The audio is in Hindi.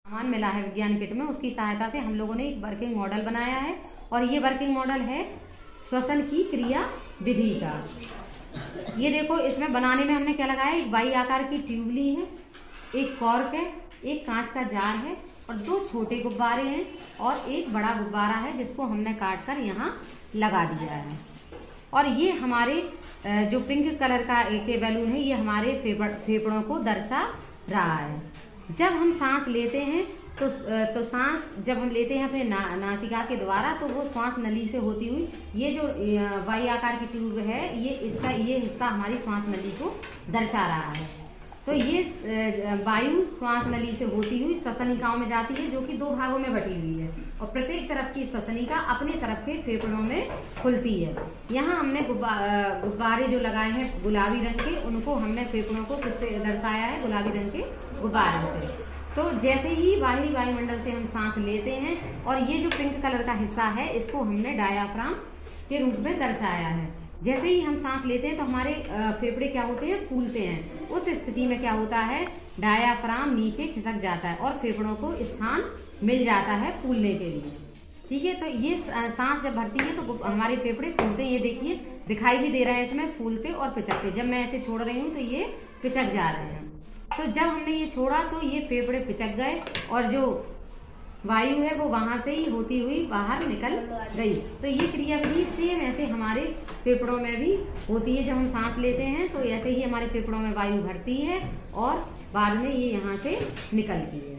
सामान मिला है विज्ञान किट में, उसकी सहायता से हम लोगों ने एक वर्किंग मॉडल बनाया है और ये वर्किंग मॉडल है श्वसन की क्रिया विधि का। ये देखो, इसमें बनाने में हमने क्या लगाया, एक वाई आकार की ट्यूब ली है, एक कॉर्क है, एक कांच का जार है और 2 छोटे गुब्बारे हैं और एक बड़ा गुब्बारा है जिसको हमने काट कर यहाँ लगा दिया है। और ये हमारे जो पिंक कलर का के बैलून है, ये हमारे फेफड़ों को दर्शा रहा है। जब हम सांस लेते हैं तो सांस जब हम लेते हैं अपने नासिका के द्वारा, तो वो श्वास नली से होती हुई, ये जो वाई आकार की ट्यूब है, ये हिस्सा हमारी श्वास नली को दर्शा रहा है। तो ये वायु श्वास नली से होती हुई श्वसनिकाओं में जाती है, जो कि 2 भागों में बटी हुई है और प्रत्येक तरफ की श्वसनिका अपने तरफ के फेफड़ों में खुलती है। यहाँ हमने गुब्बारे जो लगाए हैं गुलाबी रंग के, उनको हमने फेफड़ों को किससे दर्शाया है, गुलाबी रंग के गुब्बारों से। तो जैसे ही बाहरी वायुमंडल से हम सांस लेते हैं, और ये जो पिंक कलर का हिस्सा है, इसको हमने डायाफ्राम के रूप में दर्शाया है। जैसे ही हम सांस लेते हैं तो हमारे फेफड़े क्या होते हैं, फूलते हैं। उस स्थिति में क्या होता है, डायाफ्राम नीचे खिसक जाता है और फेफड़ों को स्थान मिल जाता है फूलने के लिए। ठीक है, तो ये सांस जब भरती है तो हमारे फेफड़े फूलते हैं। ये देखिए, दिखाई भी दे रहा है इसमें फूलते और पिचकते। जब मैं ऐसे छोड़ रही हूँ तो ये पिचक जा रहे हैं। तो जब हमने ये छोड़ा तो ये फेफड़े पिचक गए और जो वायु है वो वहां से ही होती हुई बाहर निकल गई। तो ये क्रियाविधि सेम ऐसे हमारे फेफड़ों में भी होती है। जब हम सांस लेते हैं तो ऐसे ही हमारे फेफड़ों में वायु भरती है और बाद में ये यहाँ से निकलती है।